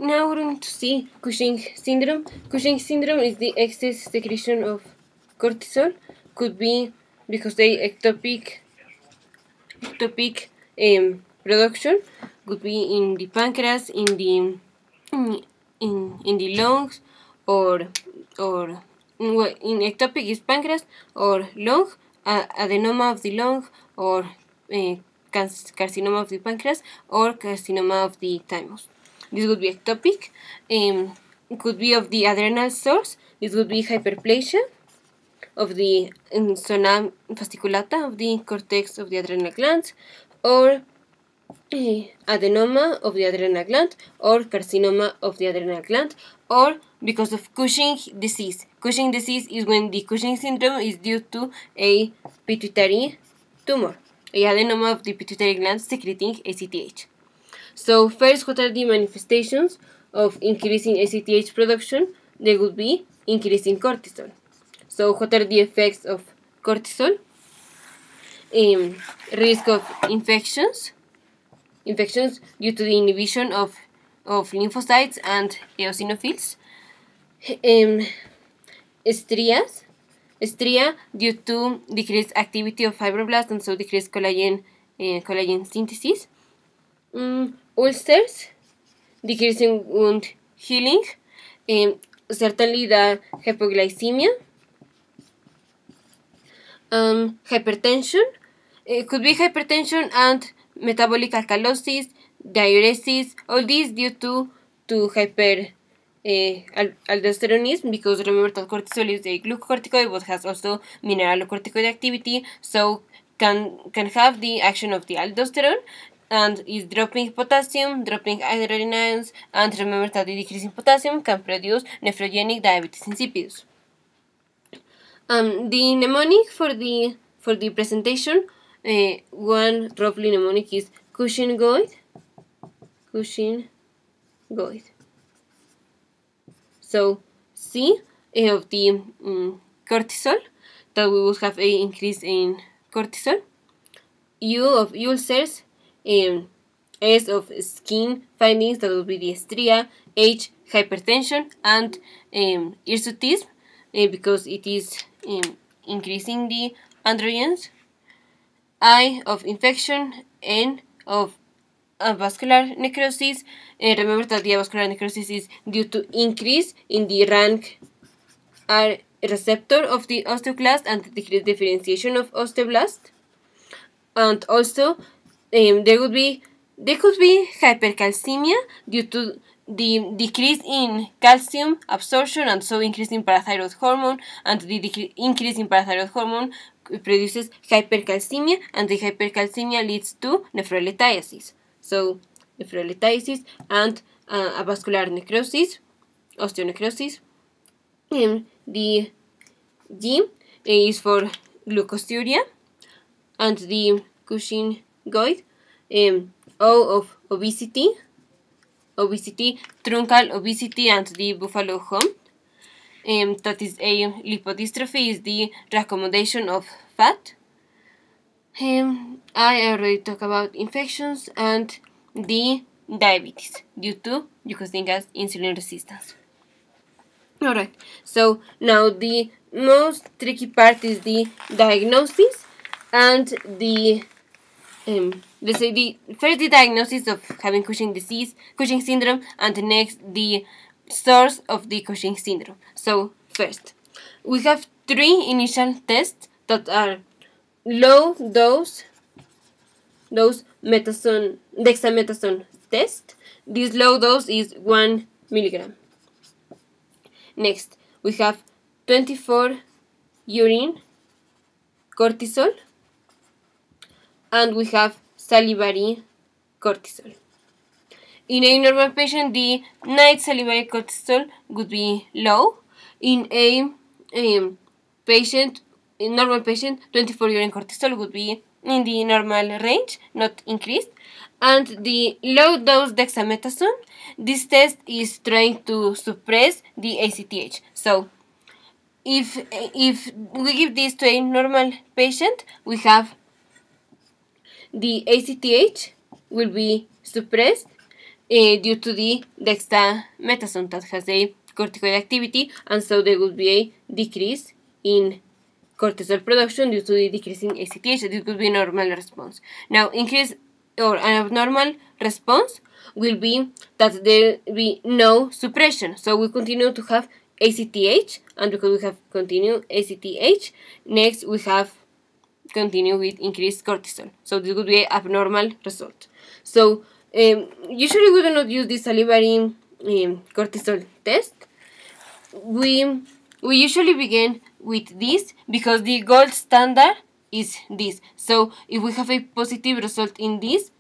Now we're going to see Cushing syndrome. Cushing syndrome is the excess secretion of cortisol. Could be because the ectopic production could be in the pancreas, in the lungs, or in ectopic is pancreas or lung, adenoma of the lung, or carcinoma of the pancreas, or carcinoma of the thymus. This would be ectopic. It could be of the adrenal source. This would be hyperplasia of the zona fasciculata of the cortex of the adrenal glands, or adenoma of the adrenal gland, or carcinoma of the adrenal gland, or because of Cushing disease. Cushing disease is when the Cushing syndrome is due to a pituitary tumor, a adenoma of the pituitary gland secreting ACTH. So first, what are the manifestations of increasing ACTH production? They would be increasing cortisol. So what are the effects of cortisol? Risk of infections due to the inhibition of lymphocytes and eosinophils. Stria due to decreased activity of fibroblasts and so decreased collagen synthesis. Ulcers, decreasing wound healing, certainly the hypoglycemia. Hypertension, it could be hypertension and metabolic alkalosis, diuresis, all these due to hyperaldosteronism, because remember that cortisol is a glucocorticoid but has also mineralocorticoid activity, so can have the action of the aldosterone and is dropping potassium, dropping iron ions, and remember that the decrease in potassium can produce nephrogenic diabetes insipidus. The mnemonic for the presentation, one roughly mnemonic is Cushingoid. So C of the cortisol, that we will have a increase in cortisol. U of ulcers, S of skin findings, that will be the stria. H, hypertension, and hirsutism, because it is increasing the androgens. I of infection. N of vascular necrosis. Remember that the vascular necrosis is due to increase in the RANK receptor of the osteoclast and the decreased differentiation of osteoblast. And also there could be hypercalcemia due to the decrease in calcium absorption and so increase in parathyroid hormone, and the increase in parathyroid hormone produces hypercalcemia, and the hypercalcemia leads to nephrolithiasis. So nephrolithiasis and avascular necrosis, osteonecrosis. The G is for glucosuria, and the Cushingoid. O of obesity, truncal obesity, and the buffalo hump. That is a lipodystrophy, is the reaccommodation of fat. I already talked about infections, and the diabetes due to glucosidase gas insulin resistance. Alright, so now the most tricky part is the diagnosis, and the let's say the diagnosis of having Cushing syndrome, and next the source of the Cushing syndrome. So first, we have 3 initial tests that are low dose dexamethasone test. This low dose is 1 milligram. Next, we have 24 urine cortisol, and we have salivary cortisol. In a normal patient, the night salivary cortisol would be low. In a normal patient, 24 urine cortisol would be in the normal range, not increased. And the low dose dexamethasone, this test is trying to suppress the ACTH. So if we give this to a normal patient, we have the ACTH will be suppressed. due to the dexamethasone that has a corticoid activity, and so there would be a decrease in cortisol production due to the decrease in ACTH. This would be a normal response. Now, increase or an abnormal response will be that there will be no suppression. So we continue to have ACTH, and because we have continued ACTH, next we have continue with increased cortisol. So this would be an abnormal result. So usually we do not use this salivary cortisol test. We usually begin with this because the gold standard is this. So if we have a positive result in this,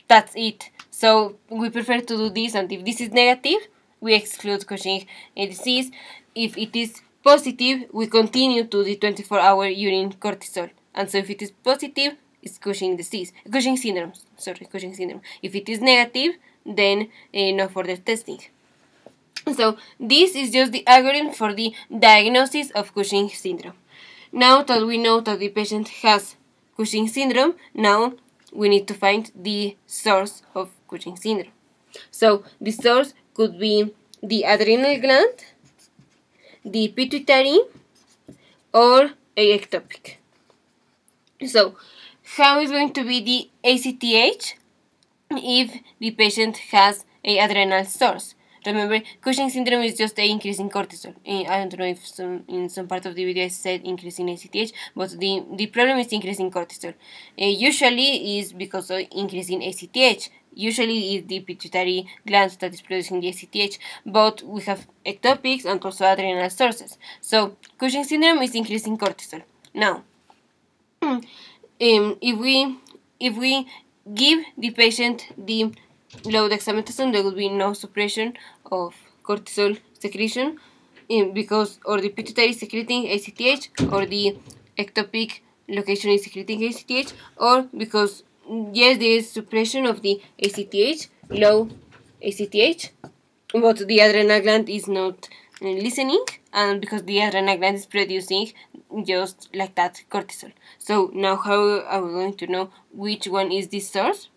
that's it. So we prefer to do this, and if this is negative, we exclude Cushing disease. If it is positive, we continue to the 24-hour urine cortisol. And so if it is positive, it's Cushing disease. Cushing syndrome. If it is negative, then no further testing. So this is just the algorithm for the diagnosis of Cushing syndrome. Now that we know that the patient has Cushing syndrome, now we need to find the source of Cushing syndrome. So the source could be the adrenal gland, the pituitary, or a ectopic. So how is going to be the ACTH if the patient has an adrenal source? Remember, Cushing syndrome is just an increase in cortisol. I don't know if in some part of the video I said increase in ACTH, but the problem is increase in cortisol. Usually is because of increase in ACTH. Usually is the pituitary gland that is producing the ACTH, but we have ectopics and also adrenal sources. So Cushing syndrome is increasing cortisol. Now, if we give the patient the low dexamethasone, there will be no suppression of cortisol secretion because or the pituitary is secreting ACTH or the ectopic location is secreting ACTH, or because yes, there is suppression of the ACTH, low ACTH, but the adrenal gland is not listening, and because the adrenal gland is producing just like that cortisol. So now how are we going to know which one is the source?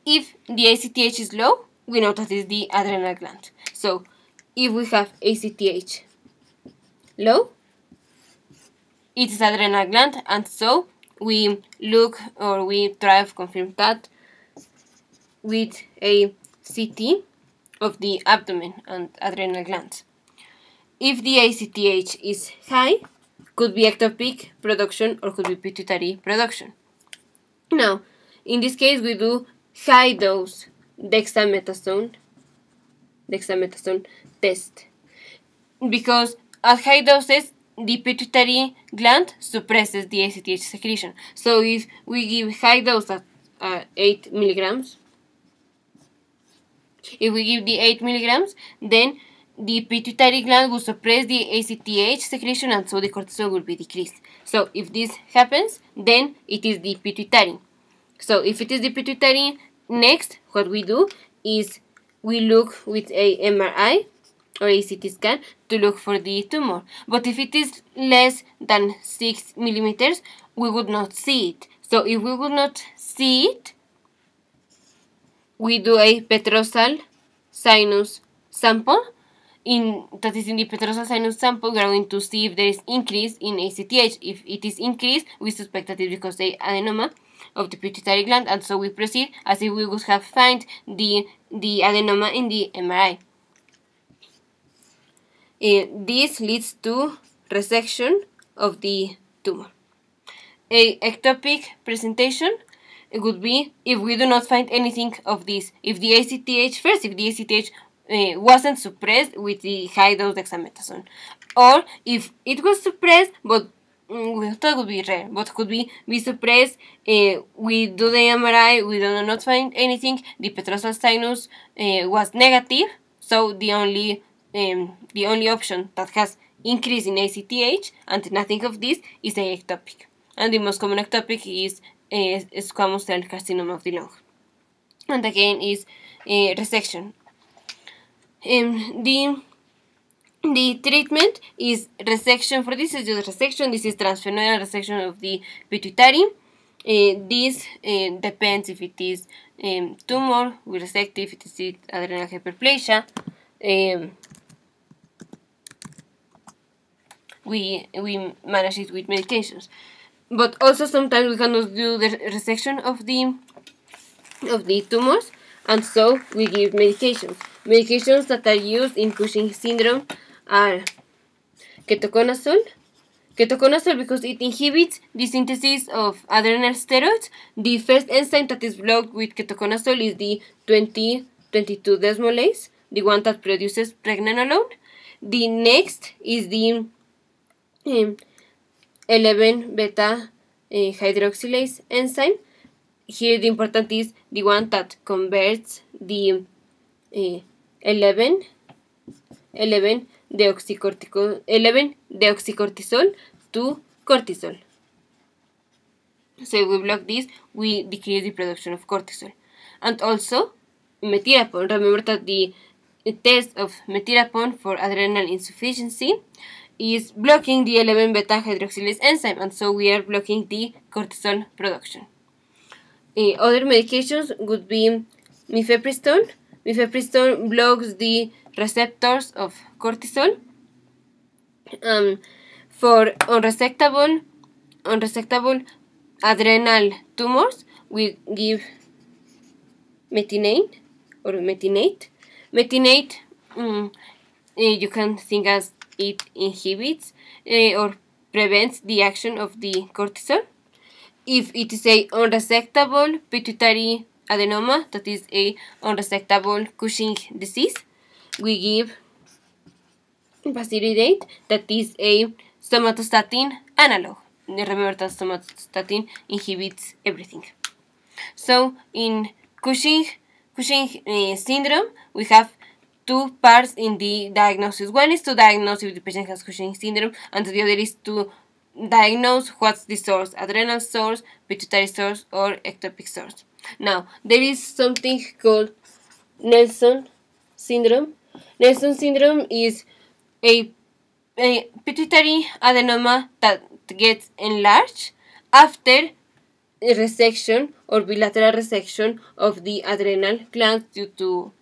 If the ACTH is low, we know that is the adrenal gland. So if we have ACTH low, it is adrenal gland, and so we look or we try to confirm that with a CT of the abdomen and adrenal glands. If the ACTH is high, could be ectopic production or could be pituitary production. Now, in this case, we do high dose dexamethasone test, because at high doses the pituitary gland suppresses the ACTH secretion. So if we give high dose at 8 milligrams, if we give the 8 milligrams, then the pituitary gland will suppress the ACTH secretion, and so the cortisol will be decreased. So if this happens, then it is the pituitary. So if it is the pituitary, next what we do is we look with a MRI or a CT scan to look for the tumor. But if it is less than 6 millimeters, we would not see it. So if we would not see it, we do a petrosal sinus sample. That is in the petrosal sinus sample, we are going to see if there is increase in ACTH. If it is increased, we suspect that it is because the adenoma of the pituitary gland, and so we proceed as if we would have found the adenoma in the MRI. This leads to resection of the tumor. A ectopic presentation would be if we do not find anything of this. If the ACTH wasn't suppressed with the high dose dexamethasone, or if it was suppressed but that would be rare, but could be suppressed. We do the MRI, we do not find anything. The petrosal sinus was negative, so the only option that has increase in ACTH and nothing of this is a ectopic, and the most common ectopic is squamous cell carcinoma of the lung, and again is resection. The treatment is resection. For this is just resection. This is transsphenoidal resection of the pituitary. This depends if it is tumor, we resect if it is adrenal hyperplasia. We manage it with medications, but also sometimes we cannot do the resection of the tumors, and so we give medications. Medications that are used in Cushing syndrome are ketoconazole. Ketoconazole because it inhibits the synthesis of adrenal steroids. The first enzyme that is blocked with ketoconazole is the 2022 desmolase, the one that produces pregnenolone. The next is the 11 beta hydroxylase enzyme. Here the important is the one that converts the 11 deoxycortisol to cortisol. So if we block this, we decrease the production of cortisol. And also metirapone. Remember that the test of metirapone for adrenal insufficiency is blocking the 11 beta hydroxylase enzyme, and so we are blocking the cortisol production. Other medications would be mifepristone. Mifepristone blocks the receptors of cortisol. For unresectable adrenal tumors, we give metinate or metinate. Metinate, you can think as it inhibits or prevents the action of the cortisol. If it is a unresectable pituitary adenoma, that is a unresectable Cushing disease, we give pasiridate, that is a somatostatin analog. Remember that somatostatin inhibits everything. So in Cushing syndrome, we have two parts in the diagnosis. One is to diagnose if the patient has Cushing syndrome, and the other is to diagnose what's the source: adrenal source, pituitary source, or ectopic source. Now, there is something called Nelson syndrome. Nelson syndrome is a pituitary adenoma that gets enlarged after resection or bilateral resection of the adrenal glands due to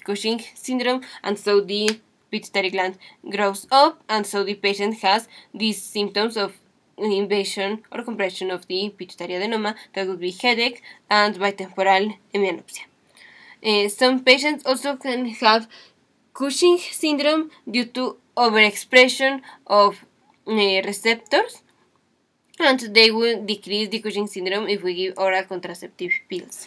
Cushing syndrome, and so the pituitary gland grows up, and so the patient has these symptoms of invasion or compression of the pituitary adenoma. That would be headache and bitemporal hemianopsia. Some patients also can have Cushing syndrome due to overexpression of receptors, and they will decrease the Cushing syndrome if we give oral contraceptive pills.